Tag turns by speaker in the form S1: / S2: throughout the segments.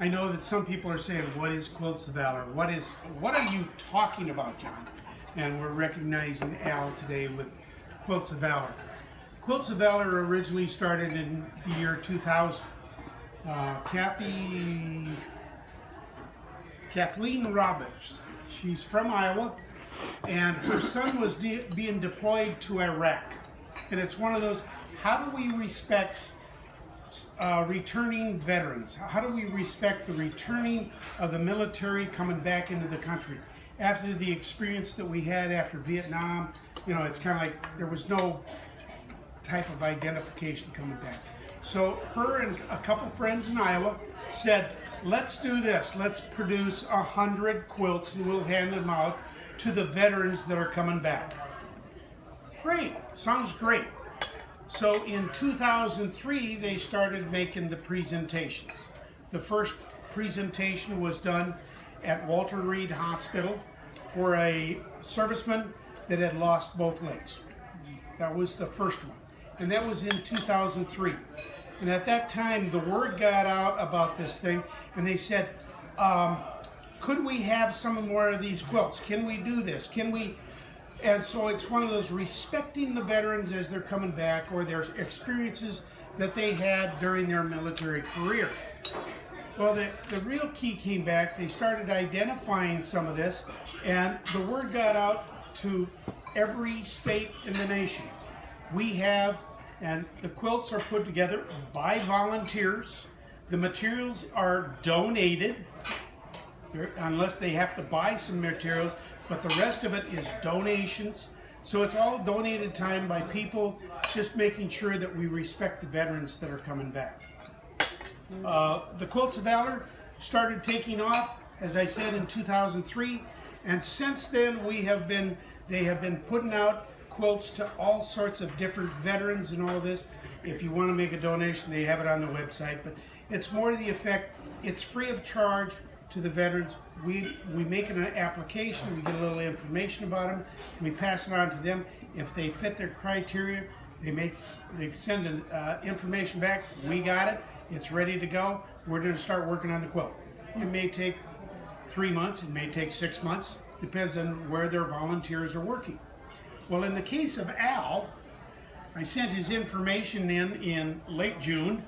S1: I know that some people are saying, what is Quilts of Valor? What are you talking about, John? And we're recognizing Al today with Quilts of Valor. Quilts of Valor originally started in the year 2000. Kathleen Roberts, she's from Iowa, and her son was being deployed to Iraq. And it's one of those, how do we respect returning veterans? How do we respect the returning of the military coming back into the country? After the experience that we had after Vietnam, you know, it's kind of like there was no type of identification coming back. So her and a couple friends in Iowa said, let's do this. Let's produce 100 quilts and we'll hand them out to the veterans that are coming back. Great, sounds great. So in 2003, they started making the presentations. The first presentation was done at Walter Reed Hospital for a serviceman that had lost both legs. That was the first one. And that was in 2003. And at that time, the word got out about this thing, and they said, could we have some more of these quilts? Can we do this? Can we? And so it's one of those respecting the veterans as they're coming back, or their experiences that they had during their military career. Well, the real key came back. They started identifying some of this, and the word got out to every state in the nation. We have, and the quilts are put together by volunteers. The materials are donated, unless they have to buy some materials, but the rest of it is donations. So it's all donated time by people, just making sure that we respect the veterans that are coming back. The Quilts of Valor started taking off, as I said, in 2003, and since then they have been putting out quilts to all sorts of different veterans and all of this. If you want to make a donation, they have it on the website, but it's more to the effect, it's free of charge to the veterans. We make an application, we get a little information about them, we pass it on to them. If they fit their criteria, they send information back, we got it, it's ready to go, we're going to start working on the quilt. It may take 3 months, it may take 6 months, depends on where their volunteers are working. Well, in the case of Al, I sent his information in late June,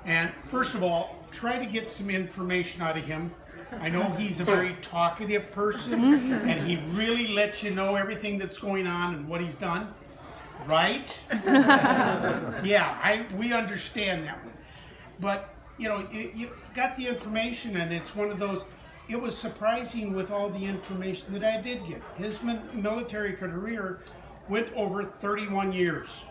S1: and first of all, try to get some information out of him. I know he's a very talkative person, and he really lets you know everything that's going on and what he's done, right? Yeah, we understand that one. But, you know, you got the information, and it's one of those, it was surprising with all the information that I did get. His military career went over 31 years.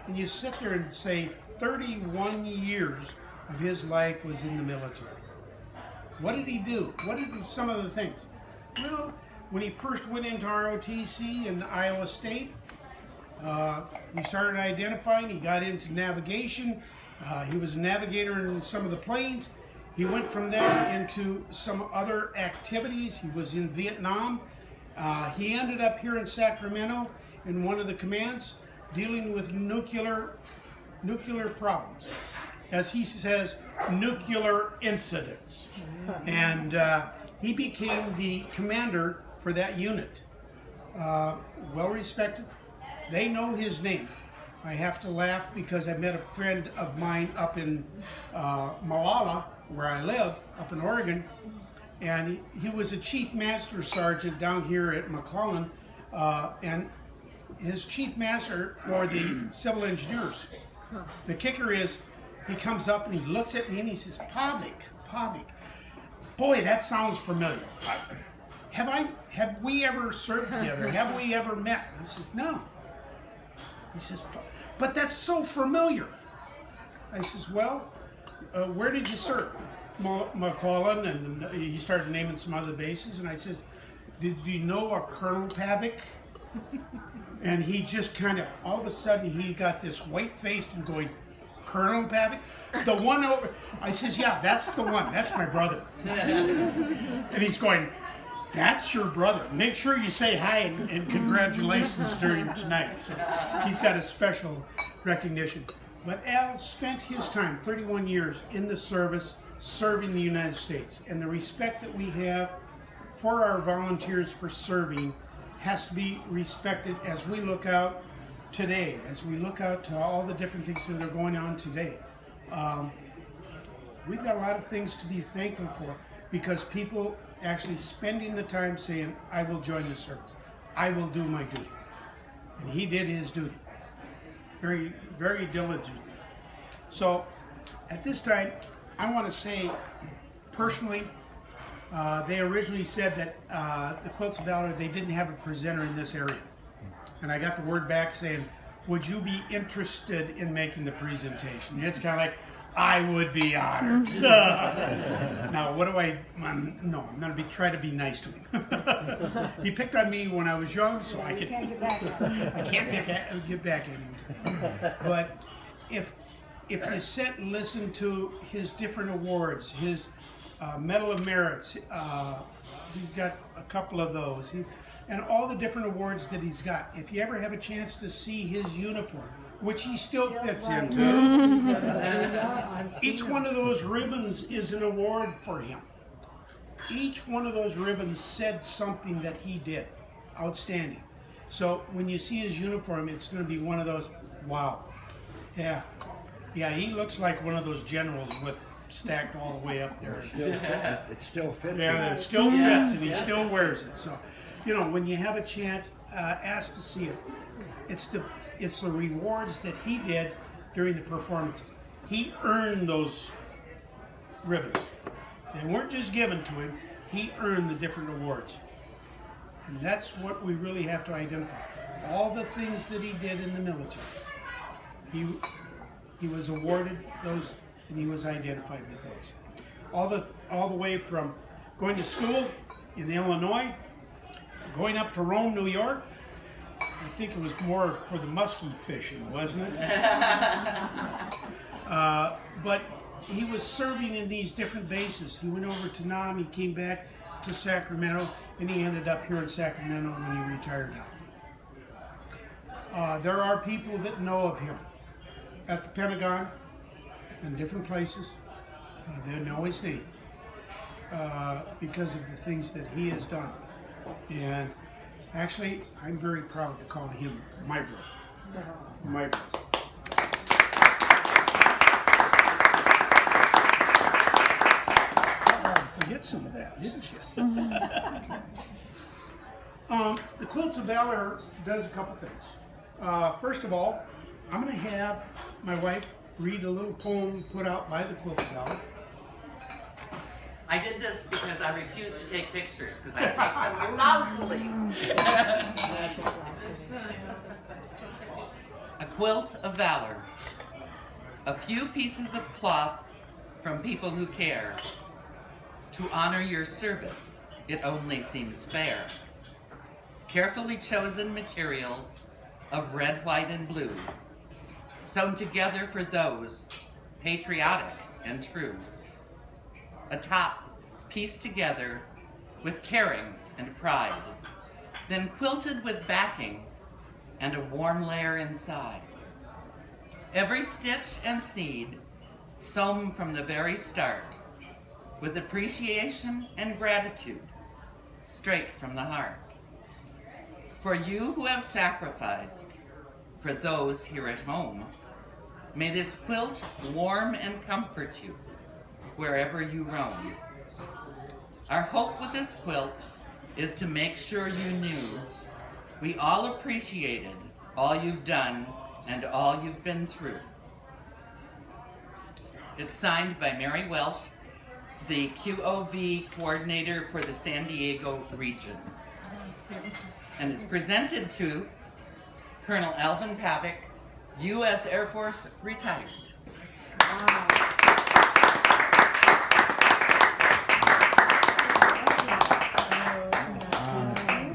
S1: And you sit there and say 31 years of his life was in the military. What did he do? What did some of the things? Well, when he first went into ROTC in Iowa State, we started identifying, he got into navigation. He was a navigator in some of the planes. He went from there into some other activities. He was in Vietnam. He ended up here in Sacramento in one of the commands dealing with nuclear problems. As he says, nuclear incidents. And he became the commander for that unit. Well respected. They know his name. I have to laugh because I met a friend of mine up in Moala, where I live, up in Oregon, and he was a chief master sergeant down here at McClellan, and his chief master for the civil engineers. The kicker is, he comes up and he looks at me and he says, Pavik, boy, that sounds familiar. Have we ever served together? Have we ever met? I said, no. He says, but that's so familiar. I says, well, where did you serve? McClellan, and he started naming some other bases, and I says, did you know a Colonel Pavik? And he just kind of, all of a sudden, he got this white-faced and going, Colonel Pavik? The one over, I says, yeah, that's the one, that's my brother. And he's going, that's your brother. Make sure you say hi and congratulations during tonight. So he's got a special recognition. But Al spent his time, 31 years, in the service, serving the United States. And the respect that we have for our volunteers for serving has to be respected as we look out today, as we look out to all the different things that are going on today. We've got a lot of things to be thankful for because people actually spending the time saying, I will join the service. I will do my duty. And he did his duty very, very diligently. So at this time, I want to say personally, they originally said that the Quilts of Valor, they didn't have a presenter in this area. And I got the word back saying, would you be interested in making the presentation? And it's kind of like, I would be honored. Now, what do no, I'm going to try to be nice to him. He picked on me when I was young, so I can't get back at him. I can't get back at him. But if you sit and listen to his different awards, his Medal of Merits, he's got a couple of those, and all the different awards that he's got. If you ever have a chance to see his uniform, which he still fits into, each one of those ribbons is an award for him. Each one of those ribbons said something that he did outstanding. So when you see his uniform, it's going to be one of those, wow, yeah, he looks like one of those generals with stacked all the way up there.
S2: It still fits.
S1: Yeah, it still fits, and he still wears it. So, when you have a chance, ask to see it. It's the rewards that he did during the performances. He earned those ribbons. They weren't just given to him. He earned the different awards. And that's what we really have to identify. All the things that he did in the military. He was awarded those, and he was identified with those. All the way from going to school in Illinois, going up to Rome, New York. I think it was more for the musky fishing, wasn't it? But he was serving in these different bases. He went over to Nam, he came back to Sacramento, and he ended up here in Sacramento when he retired out. There are people that know of him at the Pentagon and different places. They know his name because of the things that he has done. And actually, I'm very proud to call him my brother. My brother. Forget some of that, didn't you? The Quilts of Valor does a couple things. First of all, I'm going to have my wife read a little poem put out by the Quilts of Valor.
S3: I did this because I refuse to take pictures because I take them lousily. A quilt of valor. A few pieces of cloth from people who care. To honor your service, it only seems fair. Carefully chosen materials of red, white, and blue, sewn together for those patriotic and true. A top pieced together with caring and pride, then quilted with backing and a warm layer inside. Every stitch and seed sewn from the very start, with appreciation and gratitude, straight from the heart. For you who have sacrificed, for those here at home, may this quilt warm and comfort you wherever you roam. Our hope with this quilt is to make sure you knew we all appreciated all you've done and all you've been through. It's signed by Mary Welsh, the QOV coordinator for the San Diego region, and is presented to Colonel Alvin Pavick, U.S. Air Force retired.
S4: Wow.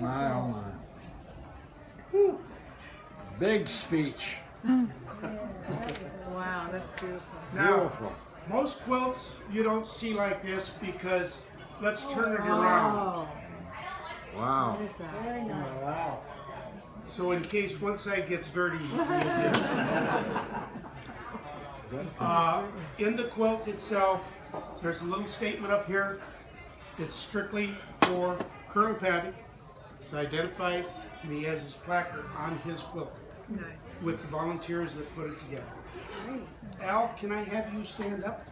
S2: My, oh my. Big speech.
S4: Wow, that's beautiful.
S1: Now,
S2: Beautiful.
S1: most quilts you don't see like this because let's turn it around.
S2: Wow.
S4: Look at that. Very nice.
S1: Wow. So in case one side gets dirty, you can use it. In the quilt itself, There's a little statement up here. It's strictly for Colonel Paddock. It's identified, and he has his placard on his quilt
S4: Nice.
S1: with the volunteers that put it together.
S4: Great.
S1: Al, can I have you stand up?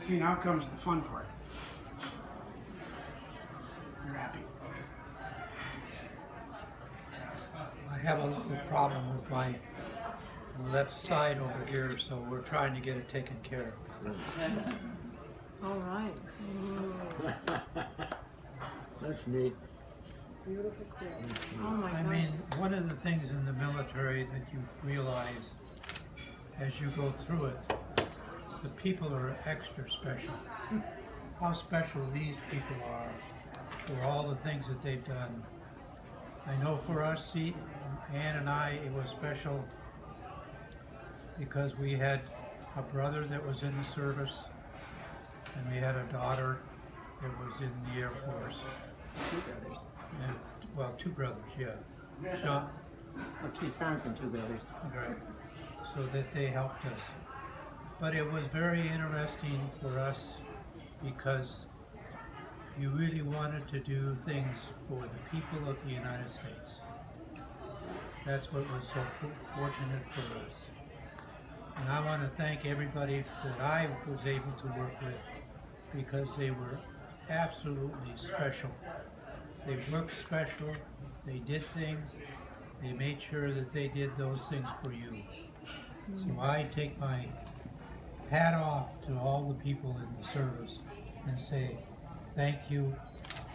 S1: See, now comes the fun part. You're happy.
S5: I have a little problem with my left side over here, so we're trying to get it taken care of.
S4: All right.
S2: That's neat.
S4: Beautiful quilt. Oh my
S5: I
S4: God.
S5: mean, one of the things in the military that you realize as you go through it, the people are extra special. How special these people are for all the things that they've done. I know for us, Ann and I, it was special because we had a brother that was in the service, and we had a daughter that was in the Air Force.
S6: Two brothers.
S5: And, well, two brothers, yeah. John,
S6: Or two sons and two brothers.
S5: right. So that they helped us. But it was very interesting for us because you really wanted to do things for the people of the United States. That's what was so fortunate for us. And I want to thank everybody that I was able to work with because they were absolutely special. They worked special, they did things, they made sure that they did those things for you. So I take my hat off to all the people in the service and say, thank you,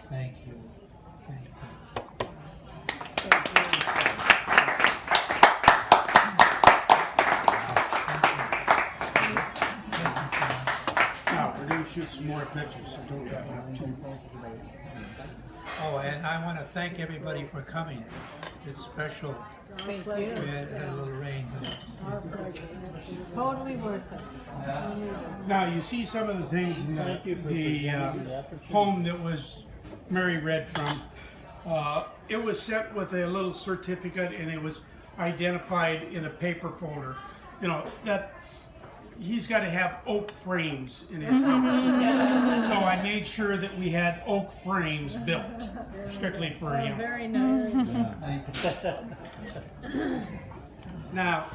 S5: thank you, thank you.
S1: Now, we're going to shoot some more pictures, so don't have enough too.
S5: Oh, and I want to thank everybody for coming. It's special.
S4: Thank
S5: We
S4: you.
S5: had a little rain today.
S4: Our pleasure. Totally worth it.
S1: Now, you see some of the things in the poem that was Mary read from. It was sent with a little certificate, and it was identified in a paper folder. You know, that he's got to have oak frames in his house. So I made sure that we had oak frames built, strictly for
S4: Oh,
S1: him.
S4: very nice.
S1: Now,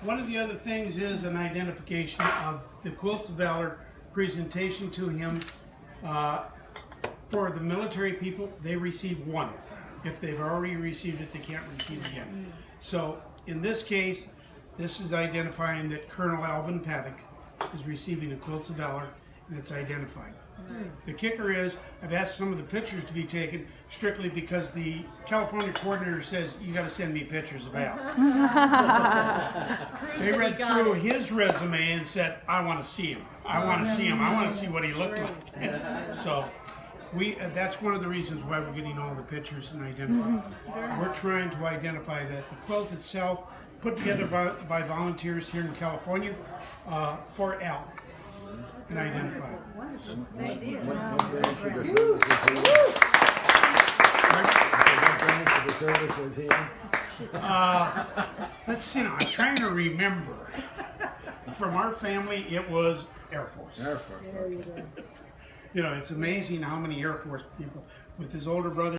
S1: one of the other things is an identification of the Quilts of Valor presentation to him. For the military people, they receive one. If they've already received it, they can't receive it again. So, in this case, this is identifying that Colonel Alvin Paddock is receiving the Quilts of Valor, and it's identified. The kicker is, I've asked some of the pictures to be taken strictly because the California coordinator says, you got to send me pictures of Al. They read through his resume and said, I want to see him. I want to see him. I want to see what he looked like. So, that's one of the reasons why we're getting all the pictures and identifying. We're trying to identify that the quilt itself, put together by volunteers here in California, for Al, and identify it.
S4: Thank you.
S2: What branch of the service was he in?
S1: Let's see now, I'm trying to remember. From our family, it was Air Force.
S2: Air Force.
S4: There you go.
S1: You know, it's amazing how many Air Force people, with his older brother